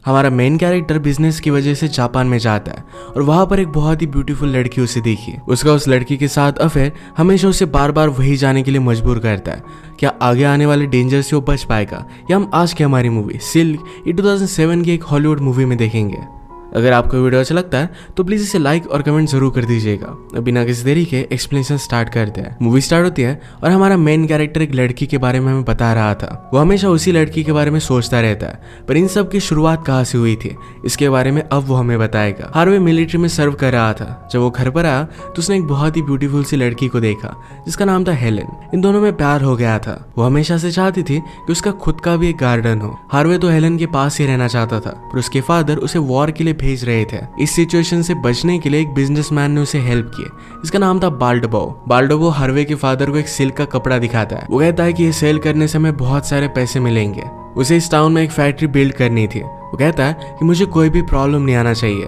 हमारा main character business की वजह से जापान में जाता है और वहां पर एक बहुत ही ब्यूटीफुल लड़की उसे देखी। उसका उस लड़की के साथ अफेयर हमेशा उसे बार बार वही जाने के लिए मजबूर करता है। क्या आगे आने वाले डेंजर से वो बच पाएगा, या हम आज की हमारी मूवी सिल्क ये 2007 की एक हॉलीवुड मूवी में देखेंगे। अगर आपको वीडियो अच्छा लगता है तो प्लीज इसे लाइक और कमेंट जरूर कर दीजिएगा। अब बिना किसी देरी के एक्सप्लेनेशन स्टार्ट करते हैं। मूवी स्टार्ट होती है और हमारा मेन कैरेक्टर एक लड़की के बारे में हमें बता रहा था। वो हमेशा उसी लड़की के बारे में सोचता रहता है, पर इन सब की शुरुआत कहाँ से हुई थी इसके बारे में अब वो हमें बताएगा। हार्वे मिलिट्री में सर्व कर रहा था। जब वो घर पर आया तो उसने एक बहुत ही ब्यूटीफुल सी लड़की को देखा जिसका नाम था हेलेन। इन दोनों में प्यार हो गया था। वो हमेशा से चाहती थी कि उसका खुद का भी एक गार्डन हो। हार्वे तो हेलेन के पास ही रहना चाहता था, पर उसके फादर उसे वॉर के लिए भेज रहे थे। इस सिचुएशन से बचने के लिए एक बिजनेसमैन ने उसे हेल्प किया। इसका नाम था बाल्डोबो। बाल्डोबो हार्वे के फादर को एक सिल्क का कपड़ा दिखाता है। वो कहता है कि ये सेल करने से हमें बहुत सारे पैसे मिलेंगे। उसे इस टाउन में एक फैक्ट्री बिल्ड करनी थी। वो कहता है कि मुझे कोई भी प्रॉब्लम नहीं आना चाहिए।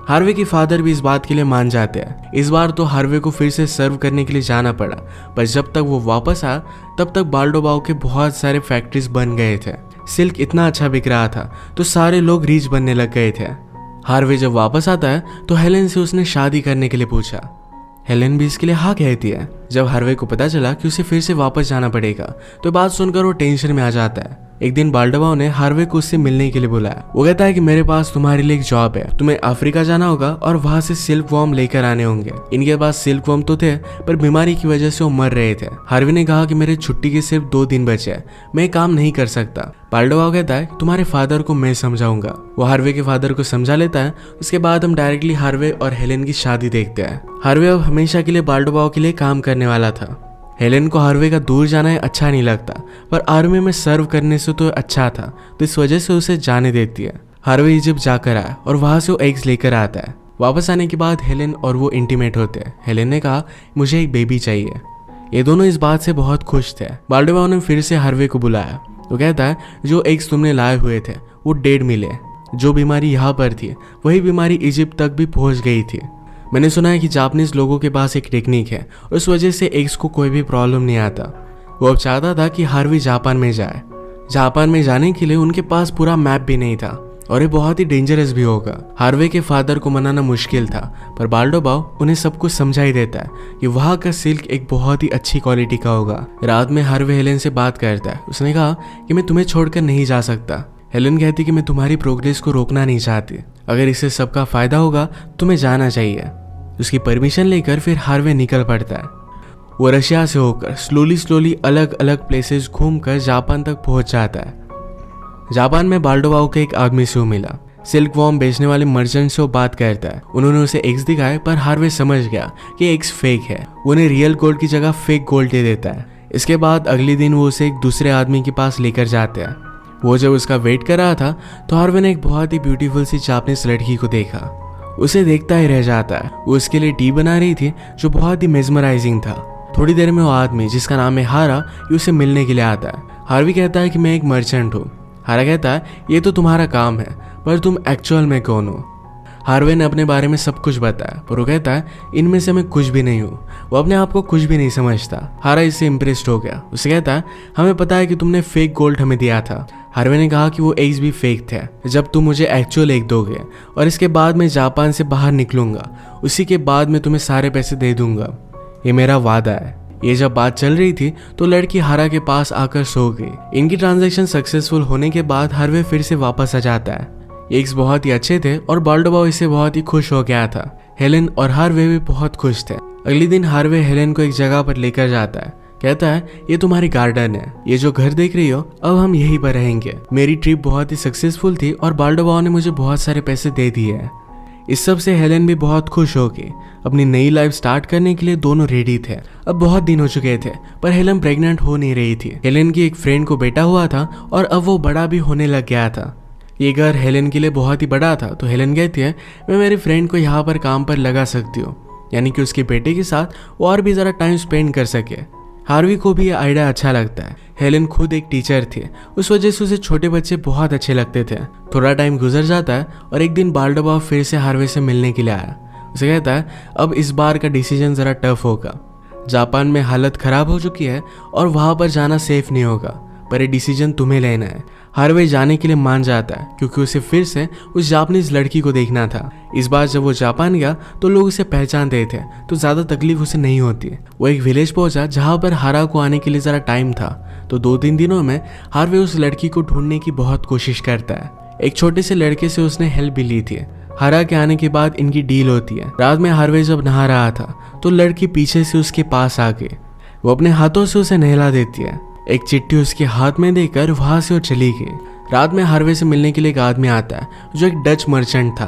हार्वे के फादर भी इस बात के लिए मान जाते हैं। इस बार तो हार्वे को फिर से सर्व करने के लिए जाना पड़ा, पर जब तक वो वापस आया तब तक बाल्डोबाओ के बहुत सारे फैक्ट्रीज बन गए थे। सिल्क इतना अच्छा बिक रहा था तो सारे लोग रीच बनने लग गए थे। हार्वे जब वापस आता है तो हेलेन से उसने शादी करने के लिए पूछा। हेलेन भी इसके लिए हाँ कहती है। जब हार्वे को पता चला कि उसे फिर से वापस जाना पड़ेगा तो बात सुनकर वो टेंशन में आ जाता है। एक दिन बाल्डोबाओ ने हार्वे को उससे मिलने के लिए बुलाया। वो कहता है कि मेरे पास तुम्हारे लिए एक जॉब है। तुम्हें अफ्रीका जाना होगा और वहां से सिल्क वॉर्म लेकर आने होंगे। इनके पास सिल्क वॉर्म तो थे, पर बीमारी की वजह से वो मर रहे थे। हार्वे ने कहा कि मेरे छुट्टी के सिर्फ 2 दिन बचे हैं, मैं काम नहीं कर सकता। बाल्डोबाओ कहता है तुम्हारे फादर को मैं समझाऊंगा। वो हार्वे के फादर को समझा लेता है। उसके बाद हम डायरेक्टली हार्वे और हेलेन की शादी देखते हैं। हार्वे अब हमेशा के लिए बाल्डोबाओ के लिए काम करने वाला था। हेलेन को हार्वे का दूर जाना अच्छा नहीं लगता, पर आर्मी में सर्व करने से तो अच्छा था, तो इस वजह से उसे जाने देती है। हार्वे इजिप्ट जाकर आया और वहां से वो एग्स लेकर आता है। वापस आने के बाद हेलेन और वो इंटीमेट होते हैं। हेलेन ने कहा मुझे एक बेबी चाहिए। ये दोनों इस बात से बहुत खुश थे। बाल्डोबाओ ने फिर से हार्वे को बुलाया। वो कहता है जो एग्स तुमने लाए हुए थे वो डेड मिले। जो बीमारी यहाँ पर थी वही बीमारी इजिप्ट तक भी पहुंच गई थी। मैंने सुना है कि जापानीज लोगों के पास एक टेक्निक है और उस वजह से एग्स को कोई भी प्रॉब्लम नहीं आता। वो अब चाहता था कि हार्वे जापान में जाए। जापान में जाने के लिए उनके पास पूरा मैप भी नहीं था और ये बहुत ही डेंजरस भी होगा। हार्वे के फादर को मनाना मुश्किल था, पर बाल्डोबाओ उन्हें सब कुछ समझा ही देता है कि वहाँ का सिल्क एक बहुत ही अच्छी क्वालिटी का होगा। रात में हार्वे हेलेन से बात करता है। उसने कहा कि मैं तुम्हें छोड़कर नहीं जा सकता। हेलेन कहती कि मैं तुम्हारी प्रोग्रेस को रोकना नहीं चाहती। अगर इससे सबका फायदा होगा तुम्हें जाना चाहिए। उसकी परमिशन लेकर फिर हार्वे निकल पड़ता है। वो रशिया से होकर स्लोली अलग अलग प्लेसेस घूमकर जापान तक पहुंच जाता है। जापान में बाल्डोबाओ के एक आदमी से वो मिला। सिल्क वॉर्म बेचने वाले मर्चेंट से वो बात करता है। उन्होंने उसे एग्स दिखाए, पर हार्वे समझ गया कि एग्स फेक है। वो उन्हें रियल गोल्ड की जगह फेक गोल्ड दे देता है। इसके बाद अगले दिन वो उसे एक दूसरे आदमी के पास लेकर जाते हैं। वो जब उसका वेट कर रहा था तो हार्वे ने एक बहुत ही ब्यूटीफुल सी जापानीज लड़की को देखा। उसे देखता ही रह जाता है। वो उसके लिए टी बना रही थी जो बहुत ही मेस्मराइजिंग था। थोड़ी देर में वो आदमी जिसका नाम है हारा ये उसे मिलने के लिए आता है। हार्वे कहता है कि मैं एक मर्चेंट हूँ। हारा कहता है ये तो तुम्हारा काम है, पर तुम एक्चुअल में कौन हो। हार्वे ने अपने बारे में सब कुछ बताया, पर वो कहता है इनमें से मैं कुछ भी नहीं हूँ। वो अपने आप को कुछ भी नहीं समझता। हारा इससे इम्प्रेस्ड हो गया। उसे कहता है हमें पता है कि तुमने फेक गोल्ड हमें दिया था। हार्वे ने कहा कि वो एग्स भी फेक थे। जब तुम मुझे एक्चुअल एग दोगे और इसके बाद मैं जापान से बाहर निकलूंगा, उसी के बाद मैं तुम्हें सारे पैसे दे दूंगा। ये मेरा वादा है। ये जब बात चल रही थी तो लड़की हारा के पास आकर सो गई। इनकी ट्रांजैक्शन सक्सेसफुल होने के बाद हार्वे फिर से वापस आ जाता है। एग्स बहुत ही अच्छे थे और बाल्डोबाओ इससे बहुत ही खुश हो गया था। हेलेन और हार्वे भी बहुत खुश थे। अगले दिन हार्वे हेलेन को एक जगह पर लेकर जाता है। कहता है ये तुम्हारी गार्डन है, ये जो घर देख रही हो अब हम यहीं पर रहेंगे। मेरी ट्रिप बहुत ही सक्सेसफुल थी और बाल्डोबाओ ने मुझे बहुत सारे पैसे दे दिए हैं। इस सब से हेलेन भी बहुत खुश हो गई। अपनी नई लाइफ स्टार्ट करने के लिए दोनों रेडी थे। अब बहुत दिन हो चुके थे, पर हेलेन प्रेग्नेंट हो नहीं रही थी। हेलेन की एक फ्रेंड को बेटा हुआ था और अब वो बड़ा भी होने लग गया था। ये घर हेलेन के लिए बहुत ही बड़ा था, तो हेलेन कहती है मैं मेरी फ्रेंड को यहाँ पर काम पर लगा सकती हूँ, यानी कि उसके बेटे के साथ वो और भी ज़रा टाइम स्पेंड कर सके। हार्वी को भी ये आइडिया अच्छा लगता है। हेलेन खुद एक टीचर थी, उस वजह से उसे छोटे बच्चे बहुत अच्छे लगते थे। थोड़ा टाइम गुजर जाता है और एक दिन बाल्डोबाओ फिर से हार्वे से मिलने के लिए आया। उसे कहता है अब इस बार का डिसीजन ज़रा टफ होगा। जापान में हालत ख़राब हो चुकी है और वहाँ पर जाना सेफ नहीं होगा। पर ये डिसीजन तुम्हें लेना है। हार्वे जाने के लिए मान जाता है क्योंकि उसे फिर से उस जापानीज लड़की को देखना था। इस बार जब वो जापान गया तो लोग उसे पहचानते थे तो ज्यादा तकलीफ उसे नहीं होती। वो एक विलेज पहुंचा जहां पर हारा को आने के लिए जरा टाइम था। तो 2-3 दिनों में हार्वे उस लड़की को ढूंढने की बहुत कोशिश करता है। एक छोटे से लड़के से उसने हेल्प भी ली थी। हारा के आने के बाद इनकी डील होती है। रात में हार्वे जब नहा रहा था तो लड़की पीछे से उसके पास आके वो अपने हाथों से उसे नहला देती है। एक चिट्ठी उसके हाथ में देकर वहां से वो चली गई। रात में हार्वे से मिलने के लिए एक आदमी आता है जो एक डच मर्चेंट था।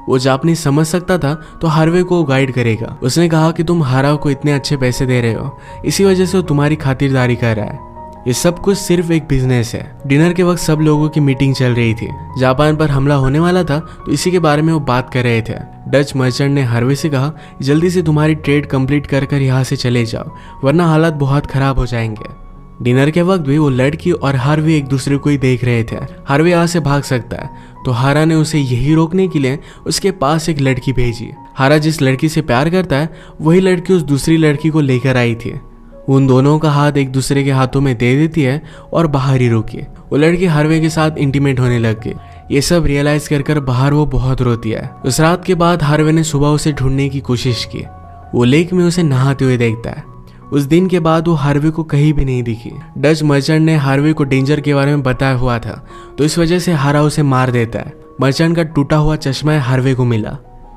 वो जापानी समझ सकता था तो हार्वे को गाइड करेगा। उसने कहा कि तुम हारा को इतने अच्छे पैसे दे रहे हो, इसी वजह से वो तुम्हारी खातिरदारी कर रहा है। ये सब कुछ सिर्फ एक बिजनेस है। डिनर के वक्त सब लोगों की मीटिंग चल रही थी। जापान पर हमला होने वाला था तो इसी के बारे में वो बात कर रहे थे। डच मर्चेंट ने हार्वे से कहा जल्दी से तुम्हारी ट्रेड कंप्लीट कर यहाँ से चले जाओ वरना हालात बहुत खराब हो जाएंगे। डिनर के वक्त भी वो लड़की और हार्वे एक दूसरे को ही देख रहे थे। हार्वे यहाँ से भाग सकता है तो हारा ने उसे यही रोकने के लिए उसके पास एक लड़की भेजी। हारा जिस लड़की से प्यार करता है वही लड़की उस दूसरी लड़की को लेकर आई थी। उन दोनों का हाथ एक दूसरे के हाथों में दे देती है और बाहर ही रुकी। वो लड़की हार्वे के साथ इंटीमेट होने लग गई। ये सब रियलाइज कर बाहर वो बहुत रोती है। उस रात के बाद हार्वे ने सुबह उसे ढूंढने की कोशिश की। वो लेक में उसे नहाते हुए देखता है। उस दिन के बाद वो हार्वे को कहीं भी नहीं दिखी। डच मर्चेंट ने हार्वे को डेंजर के बारे में बताया हुआ था तो इस वजह से हारा उसे मार देता है। मर्चेंट का टूटा हुआ चश्मा हार्वे को मिला।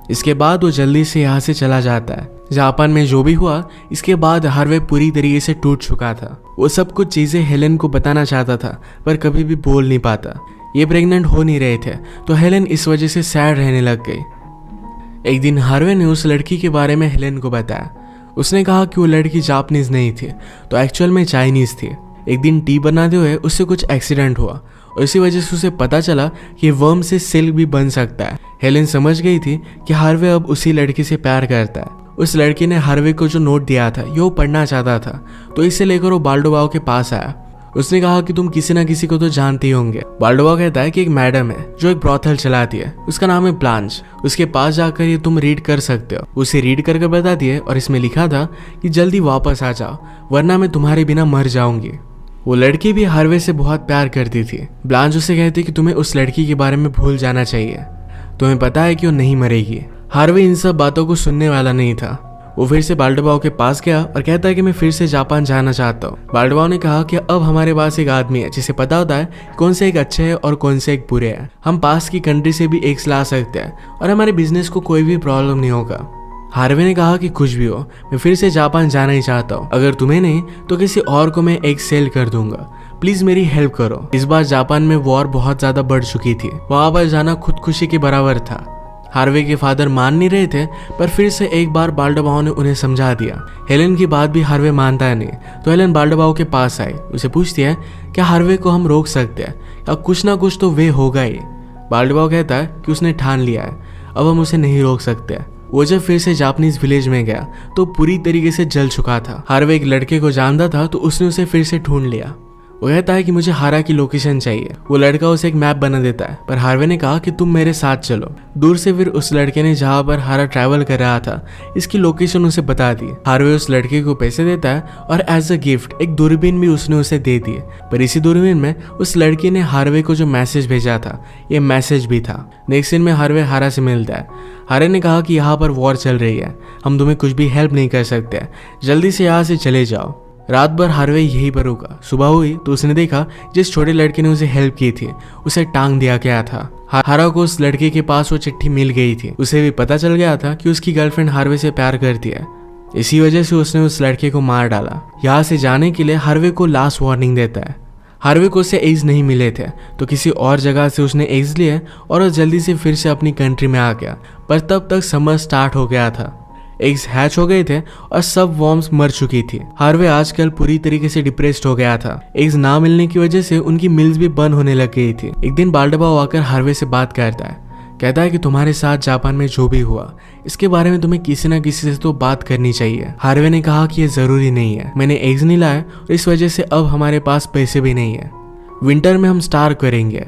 इसके बाद वो जल्दी से यहाँ से चला जाता है। जापान में जो भी हुआ इसके बाद हार्वे पूरी तरीके से टूट चुका था। वो सब कुछ चीजें हेलेन को बताना चाहता था पर कभी भी बोल नहीं पाता। ये प्रेग्नेंट हो नहीं रहे थे तो हेलेन इस वजह से सैड रहने लग गई। एक दिन हार्वे ने उस लड़की के बारे में हेलेन को बताया। उसने कहा कि वो लड़की जापानीज नहीं थी तो एक्चुअल में चाइनीज थी। एक दिन टी बनाते हुए उससे कुछ एक्सीडेंट हुआ और इसी वजह से उसे पता चला कि वर्म से सिल्क भी बन सकता है। हेलेन समझ गई थी कि हार्वे अब उसी लड़की से प्यार करता है। उस लड़की ने हार्वे को जो नोट दिया था ये वो पढ़ना चाहता था तो इसे लेकर वो बाल्डोबाओ के पास आया। उसने कहा कि तुम किसी ना किसी को तो जानते ही होंगे। बाल्डोबाओ कहता है कि एक मैडम है जो एक ब्रॉथल चलाती है, उसका नाम है ब्लांच। उसके पास जाकर ये तुम रीड कर सकते हो। उसे रीड करके बता दिए और इसमें लिखा था कि जल्दी वापस आ जाओ वरना मैं तुम्हारे बिना मर जाऊंगी। वो लड़की भी हार्वे से बहुत प्यार करती थी। ब्लांच उसे कहती कि तुम्हें उस लड़की के बारे में भूल जाना चाहिए, तुम्हें पता है कि वो नहीं मरेगी। हार्वे इन सब बातों को सुनने वाला नहीं था। वो फिर से बाल्डोबाओ के पास गया और कहता है कि मैं फिर से जापान जाना चाहता हूँ। बाल्डोबाओ ने कहा कि अब हमारे पास एक आदमी है जिसे पता होता है कौन से एक अच्छे है और कौन से एक बुरे हैं। हम पास की कंट्री से भी एग्स ला सकते हैं और हमारे बिजनेस को कोई भी प्रॉब्लम नहीं होगा। हार्वे ने कहा कि कुछ भी हो मैं फिर से जापान जाना ही चाहता हूँ। अगर तुम्हें नहीं तो किसी और को मैं एक सेल कर दूंगा, प्लीज मेरी हेल्प करो। इस बार जापान में वॉर बहुत ज्यादा बढ़ चुकी थी। वहां पर जाना खुदकुशी के बराबर था। हार्वे के फादर मान नहीं रहे थे पर फिर से एक बार बाल्डोबाओ ने उन्हें समझा दिया। हेलेन की बात भी हार्वे मानता है नहीं तो हेलेन बाल्डोबाओ के पास आई। उसे पूछती है क्या हार्वे को हम रोक सकते हैं या कुछ ना कुछ तो वे होगा ही। बाल्डोबाओ कहता है कि उसने ठान लिया है, अब हम उसे नहीं रोक सकते। वो जब फिर से जापानीज विलेज में गया तो पूरी तरीके से जल चुका था। हार्वे एक लड़के को जानता था तो उसने उसे फिर से ढूंढ लिया। वो कहता है कि मुझे हारा की लोकेशन चाहिए। वो लड़का उसे एक मैप बना देता है पर हार्वे ने कहा कि तुम मेरे साथ चलो। दूर से फिर उस लड़के ने जहाँ पर हारा ट्रैवल कर रहा था इसकी लोकेशन उसे बता दी। हार्वे उस लड़के को पैसे देता है और एज अ गिफ्ट एक दूरबीन भी उसने उसे दे दी। पर इसी दूरबीन में उस लड़की ने हार्वे को जो मैसेज भेजा था ये मैसेज भी था। नेक्स्ट सीन में हार्वे हारा से मिलता है। हारे ने कहा कि यहाँ पर वॉर चल रही है, हम तुम्हें कुछ भी हेल्प नहीं कर सकते, जल्दी से यहाँ से चले जाओ। रात भर हार्वे यही पर रुका। सुबह हुई तो उसने देखा जिस छोटे लड़के ने उसे हेल्प की थी उसे टांग दिया गया था। हारा को उस लड़के के पास वो चिट्ठी मिल गई थी। उसे भी पता चल गया था कि उसकी गर्लफ्रेंड हार्वे से प्यार करती है। इसी वजह से उसने उस लड़के को मार डाला। यहाँ से जाने के लिए हार्वे को लास्ट वार्निंग देता है। हार्वे को उससे एग्स नहीं मिले थे तो किसी और जगह से उसने एग्स लिए और वो जल्दी से फिर से अपनी कंट्री में आ गया। पर तब तक समर स्टार्ट हो गया था। एग्स हैच हो गए थे और सब वॉर्म्स मर चुकी थी। हार्वे आजकल पूरी तरीके से डिप्रेस्ड हो गया था। एग्स ना मिलने की वजह से उनकी मिल्स भी बंद होने लग गई थी। एक दिन बाल्डोबाओ आकर हार्वे से बात करता है। कहता है कि तुम्हारे साथ जापान में जो भी हुआ इसके बारे में तुम्हें किसी न किसी से तो बात करनी चाहिए। हार्वे ने कहा कि ये जरूरी नहीं है, मैंने एग्स नहीं लाए और इस वजह से अब हमारे पास पैसे भी नहीं है। विंटर में हम स्टार्व करेंगे।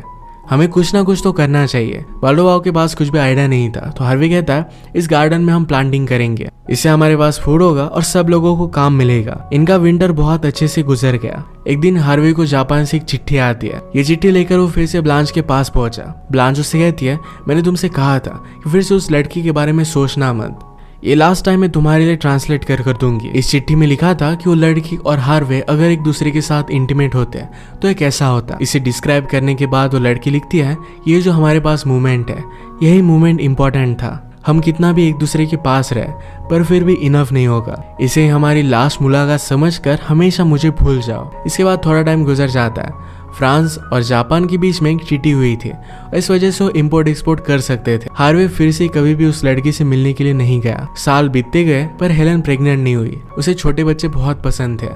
हमें कुछ ना कुछ तो करना चाहिए। बाल्डो के पास कुछ भी आइडिया नहीं था, तो हार्वे कहता है इस गार्डन में हम प्लांटिंग करेंगे, इससे हमारे पास फूड होगा और सब लोगों को काम मिलेगा। इनका विंटर बहुत अच्छे से गुजर गया। एक दिन हार्वे को जापान से एक चिट्ठी आती है। ये चिट्ठी लेकर वो फिर से ब्लांच के पास पहुंचा। ब्लांच उससे कहती है मैंने तुमसे कहा था कि फिर से उस लड़की के बारे में सोचना मत, ये लास्ट टाइम मैं तुम्हारे लिए ट्रांसलेट कर दूंगी। इस चिट्ठी में लिखा था कि वो लड़की और हार्वे अगर एक दूसरे के साथ इंटीमेट होते हैं तो ये कैसा होता। इसे डिस्क्राइब करने के बाद वो लड़की लिखती है ये जो हमारे पास मूवमेंट है, यही मूवमेंट इंपॉर्टेंट था। हम कितना भी एक दूसरे के पास रहे पर फिर भी इनफ नहीं होगा। इसे हमारी लास्ट मुलाकात समझकर हमेशा मुझे भूल जाओ। इसके बाद थोड़ा टाइम गुजर जाता है। फ्रांस और जापान के बीच में एक ट्रीटी हुई थी और इस वजह से वो इम्पोर्ट एक्सपोर्ट कर सकते थे। हार्वे फिर से कभी भी उस लड़की से मिलने के लिए नहीं गया। साल बीतते गए पर हेलन प्रेग्नेंट नहीं हुई। उसे छोटे बच्चे बहुत पसंद थे।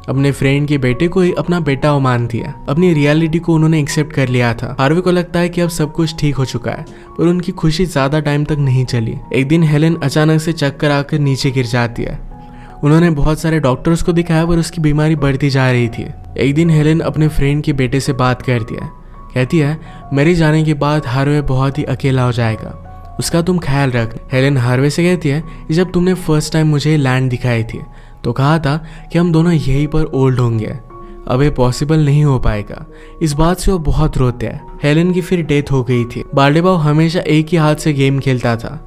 अपने फ्रेंड के बेटे को ही अपना बेटा वो मानती है। अपनी रियलिटी को उन्होंने एक्सेप्ट कर लिया था। हार्वे को लगता है कि अब सब कुछ ठीक हो चुका है, पर उनकी खुशी ज्यादा टाइम तक नहीं चली। एक दिन हेलन अचानक से चक्कर आकर नीचे गिर जाती है। उन्होंने बहुत सारे डॉक्टर्स को दिखाया पर उसकी बीमारी बढ़ती जा रही थी। एक दिन हेलन अपने फ्रेंड के बेटे से बात करती है। कहती है मेरे जाने के बाद हार्वे बहुत ही अकेला हो जाएगा, उसका तुम ख्याल रख। हेलन हार्वे से कहती है जब तुमने फर्स्ट टाइम मुझे लैंड दिखाई थी तो कहा था कि हम दोनों यहीं पर ओल्ड होंगे, अब ये पॉसिबल नहीं हो पाएगा। इस बात से वो बहुत रोते हैं। हेलन की फिर डेथ हो गई थी। बाल्डेबाउ हमेशा एक ही हाथ से गेम खेलता था।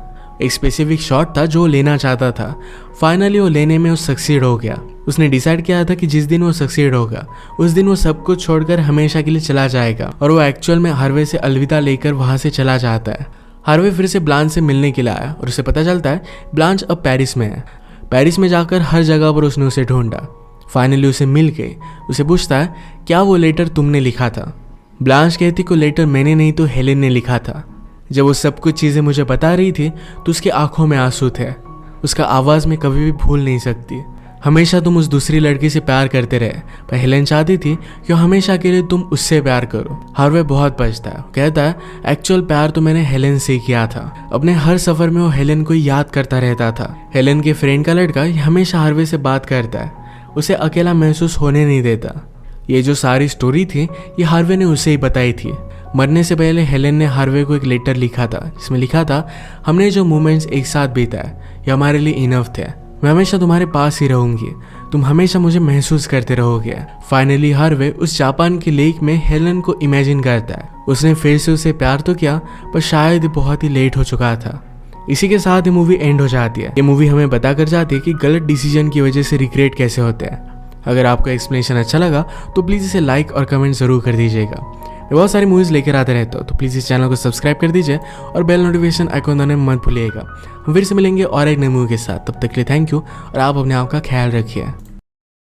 एक स्पेसिफिक शॉट था जो वो लेना चाहता था। फाइनली वो लेने में वो सक्सीड हो गया। उसने डिसाइड किया था कि जिस दिन वो सक्सीड होगा उस दिन वो सब कुछ छोड़कर हमेशा के लिए चला जाएगा और वो एक्चुअल में हार्वे से अलविदा लेकर वहां से चला जाता है। हार्वे फिर से ब्लांच से मिलने के लिए आया और उसे पता चलता है ब्लांच अब पेरिस में है। पेरिस में जाकर हर जगह पर उसने उसे ढूंढा। फाइनली उसे मिल गई। उसे पूछता है क्या वो लेटर तुमने लिखा था। ब्लांच कहती को लेटर मैंने नहीं तो हेलेन ने लिखा था। जब वो सब कुछ चीज़ें मुझे बता रही थी तो उसकी आंखों में आंसू थे। उसका आवाज़ में कभी भी भूल नहीं सकती। हमेशा तुम उस दूसरी लड़की से प्यार करते रहे, पर हेलेन चाहती थी कि हमेशा के लिए तुम उससे प्यार करो। हार्वे बहुत पछता है। कहता है एक्चुअल प्यार तो मैंने हेलेन से किया था। अपने हर सफर में वो हेलेन को याद करता रहता था। हेलेन के फ्रेंड का लड़का हमेशा हार्वे से बात करता है, उसे अकेला महसूस होने नहीं देता। ये जो सारी स्टोरी थी ये हार्वे ने उसे ही बताई थी। मरने से पहले हेलेन ने हार्वे को एक लेटर लिखा था जिसमें लिखा था हमने जो मोमेंट्स एक साथ बिताए ये हमारे लिए इनफ थे। मैं हमेशा तुम्हारे पास ही रहूंगी, तुम हमेशा मुझे महसूस करते रहोगे। फाइनली हार्वे उस जापान के लेक में हेलेन को इमेजिन करता है। उसने फिर से उसे प्यार तो किया पर शायद बहुत ही लेट हो चुका था। इसी के साथ ये मूवी एंड हो जाती है। ये मूवी हमें बता कर जाती है कि गलत डिसीजन की वजह से रिग्रेट कैसे होते हैं। अगर आपको एक्सप्लेनेशन अच्छा लगा तो प्लीज़ इसे लाइक और कमेंट ज़रूर कर दीजिएगा। मैं बहुत सारी मूवीज़ लेकर आते रहता हूँ, तो प्लीज़ इस चैनल को सब्सक्राइब कर दीजिए और बेल नोटिफिकेशन आइकॉन दबाना मत भूलिएगा। हम फिर से मिलेंगे और एक नई मूवी के साथ। तब तक के लिए थैंक यू और आप अपने आप का ख्याल रखिए।